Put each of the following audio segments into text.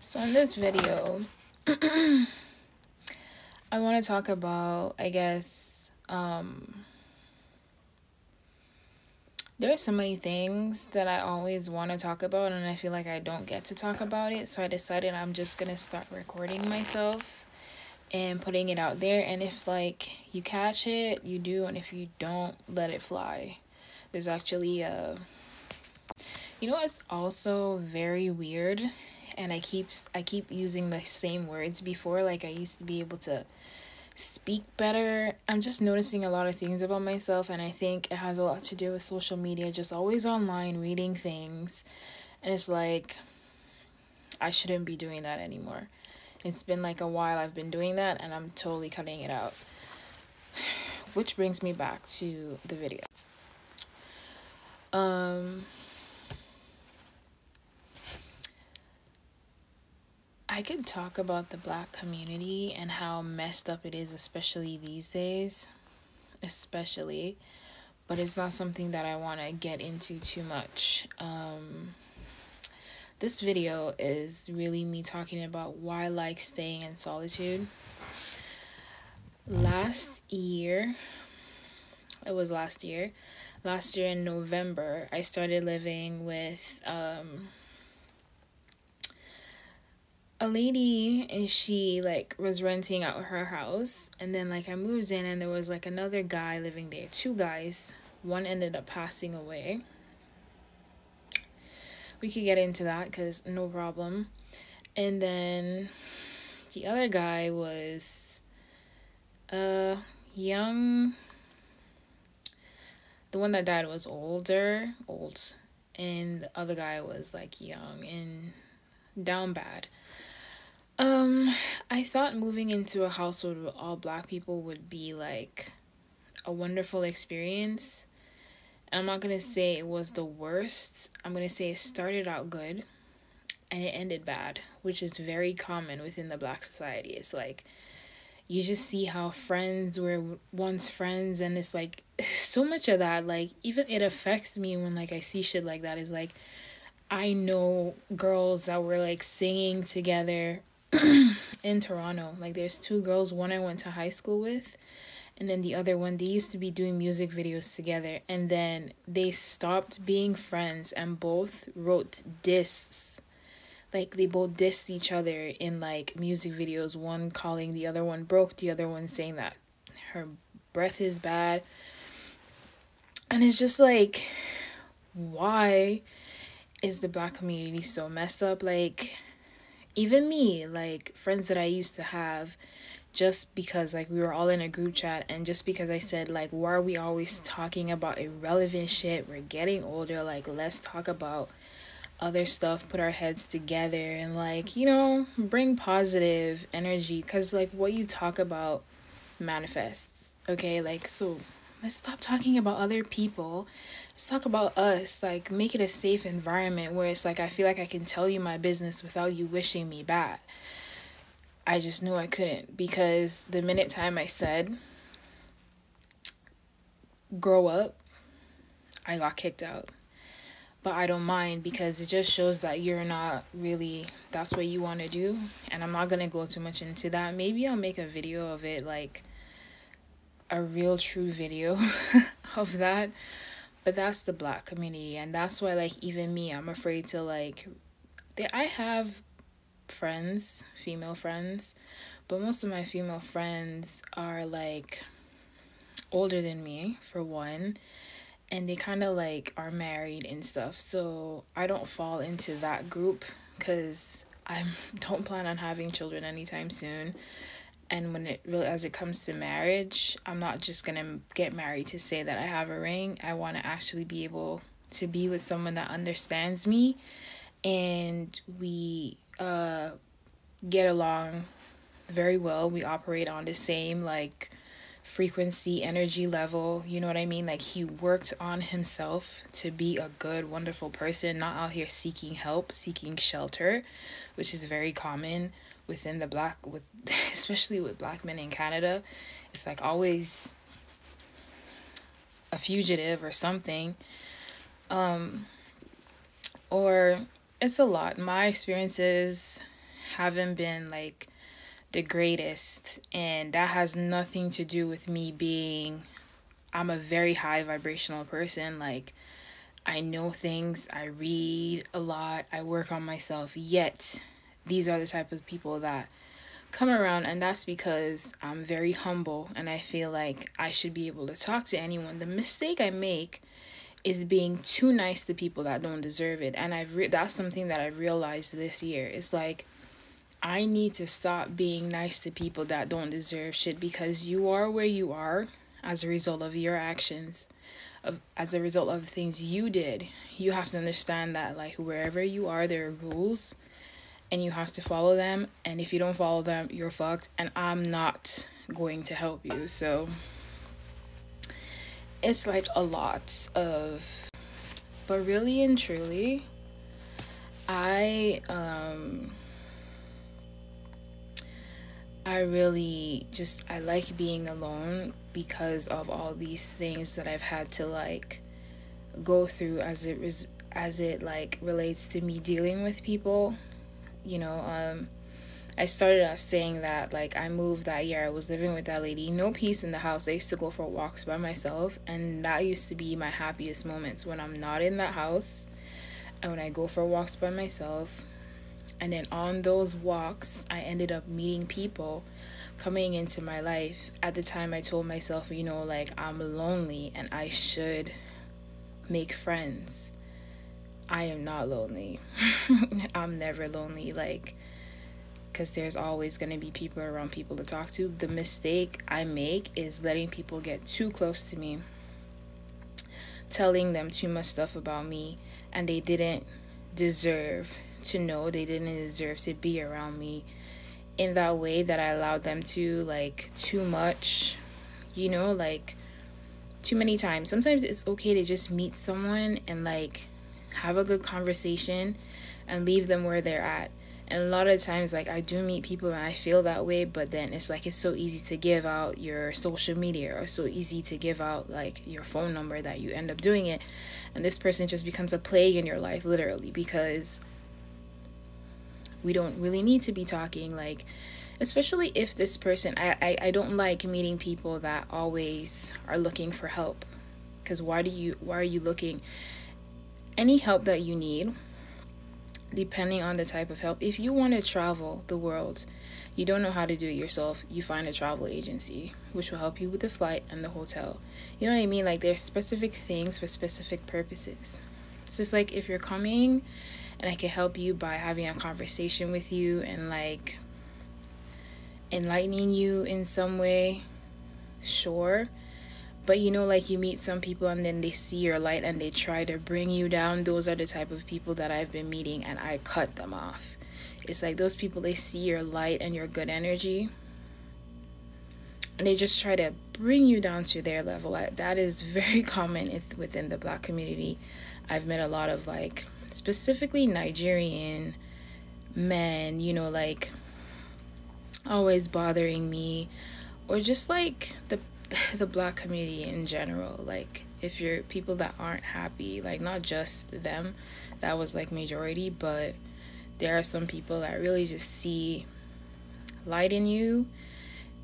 So in this video, I want to talk about, there are so many things that I always want to talk about, and I feel like I don't get to talk about it. So I decided I'm just going to start recording myself and putting it out there. And if, you catch it, you do. And if you don't, let it fly. There's actually it's also very weird, and I keep using the same words before. Like, I used to be able to speak better. I'm just noticing a lot of things about myself, and I think it has a lot to do with social media, just always online reading things. And it's like, I shouldn't be doing that anymore. It's been like a while I've been doing that, and I'm totally cutting it out. Which brings me back to the video. I could talk about the Black community and how messed up it is, especially these days. But it's not something that I want to get into too much. This video is really me talking about why I like staying in solitude. Last year in November, I started living with a lady, and she was renting out her house, and then I moved in, and there was another guy living there. Two guys. One ended up passing away. We could get into that because no problem. And then the other guy was young. The one that died was old, and the other guy was young and down bad. I thought moving into a household with all Black people would be a wonderful experience. And I'm not gonna say it was the worst. I'm gonna say it started out good and it ended bad, which is very common within the Black society. It's you just see how friends were once friends, and it's so much of that, even it affects me when I see shit like that. Is I know girls that were singing together in Toronto. There's two girls, one I went to high school with, and then the other one, they used to be doing music videos together, and then they stopped being friends and both wrote discs. They both dissed each other in music videos, one calling the other one broke, the other one saying that her breath is bad. And it's just why is the Black community so messed up? Even me, friends that I used to have, just because we were all in a group chat, and just because I said why are we always talking about irrelevant shit? We're getting older, let's talk about other stuff, put our heads together, and bring positive energy, because what you talk about manifests. Okay, so let's stop talking about other people. Let's talk about us. Make it a safe environment where it's I feel like I can tell you my business without you wishing me bad. I just knew I couldn't, because the minute time I said grow up, I got kicked out. But I don't mind, because it just shows that you're not really, that's what you want to do. And I'm not going to go too much into that. Maybe I'll make a video of it, a real true video of that. But that's the Black community, and that's why even me, I'm afraid to I have friends, female friends, but most of my female friends are older than me, for one, and they kind of are married and stuff. So I don't fall into that group, because I don't plan on having children anytime soon. And when as it comes to marriage, I'm not just gonna get married to say that I have a ring. I want to actually be able to be with someone that understands me, and we get along very well. We operate on the same frequency, energy level, you know what I mean? He worked on himself to be a good, wonderful person, not out here seeking help, seeking shelter, which is very common within the especially with Black men in Canada. It's always a fugitive or something, or it's a lot. My experiences haven't been like the greatest, and that has nothing to do with me being, I'm a very high vibrational person. Like, I know things, I read a lot, I work on myself, yet these are the type of people that come around, and that's because I'm very humble and I feel like I should be able to talk to anyone. The mistake I make is being too nice to people that don't deserve it, and that's something that I've realized this year. It's like, I need to stop being nice to people that don't deserve shit, because you are where you are as a result of your actions, as a result of things you did. You have to understand that, like, wherever you are, there are rules and you have to follow them. And if you don't follow them, you're fucked. And I'm not going to help you. So it's like a lot of, but really and truly, I really just, I like being alone because of all these things that I've had to like go through as it like relates to me dealing with people. You know, I started off saying that, like, I moved that year. I was living with that lady, no peace in the house. I used to go for walks by myself, and that used to be my happiest moments, when I'm not in that house and when I go for walks by myself. And then on those walks, I ended up meeting people coming into my life. At the time, I told myself, you know, like, I'm lonely and I should make friends. I am not lonely. I'm never lonely, like, because there's always going to be people around, people to talk to. The mistake I make is letting people get too close to me, telling them too much stuff about me, and they didn't deserve to know, they didn't deserve to be around me in that way that I allowed them to, like, too much, you know, like, too many times. Sometimes it's okay to just meet someone and, like, have a good conversation and leave them where they're at. And a lot of times, like, I do meet people and I feel that way, but then it's like, it's so easy to give out your social media, or so easy to give out, like, your phone number, that you end up doing it. And this person just becomes a plague in your life, literally, because we don't really need to be talking, like, especially if this person, I don't like meeting people that always are looking for help. Because why are you looking? Any help that you need, depending on the type of help, if you want to travel the world, you don't know how to do it yourself, you find a travel agency which will help you with the flight and the hotel. You know what I mean? Like, there's specific things for specific purposes. So it's like, if you're coming and I can help you by having a conversation with you and, like, enlightening you in some way, sure. But, you know, like, you meet some people and then they see your light and they try to bring you down. Those are the type of people that I've been meeting, and I cut them off. It's like, those people, they see your light and your good energy, and they just try to bring you down to their level. That is very common within the Black community. I've met a lot of, like, specifically Nigerian men, you know, like, always bothering me, or just, like, the Black community in general. Like, if you're people that aren't happy, like, not just them, that was, like, majority, but there are some people that really just see light in you,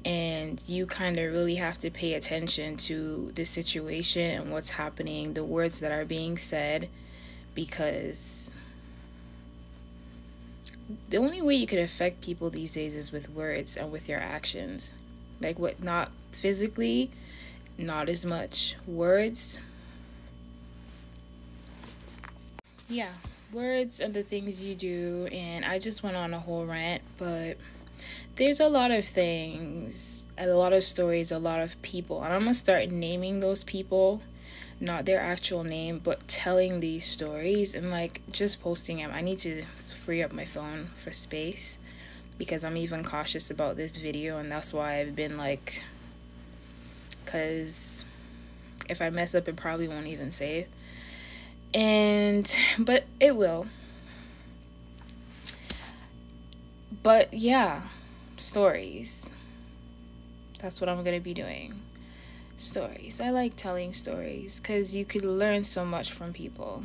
and you kind of really have to pay attention to the situation and what's happening, the words that are being said, because the only way you could affect people these days is with words and with your actions. Like, what, not physically, not as much. Words. Yeah, words and the things you do. And I just went on a whole rant, but there's a lot of things, a lot of stories, a lot of people. And I'm going to start naming those people, not their actual name, but telling these stories and, like, just posting them. I need to free up my phone for space, because I'm even cautious about this video, and that's why I've been, like, because if I mess up, it probably won't even save. But it will. But yeah, stories. That's what I'm gonna be doing. Stories. I like telling stories because you could learn so much from people.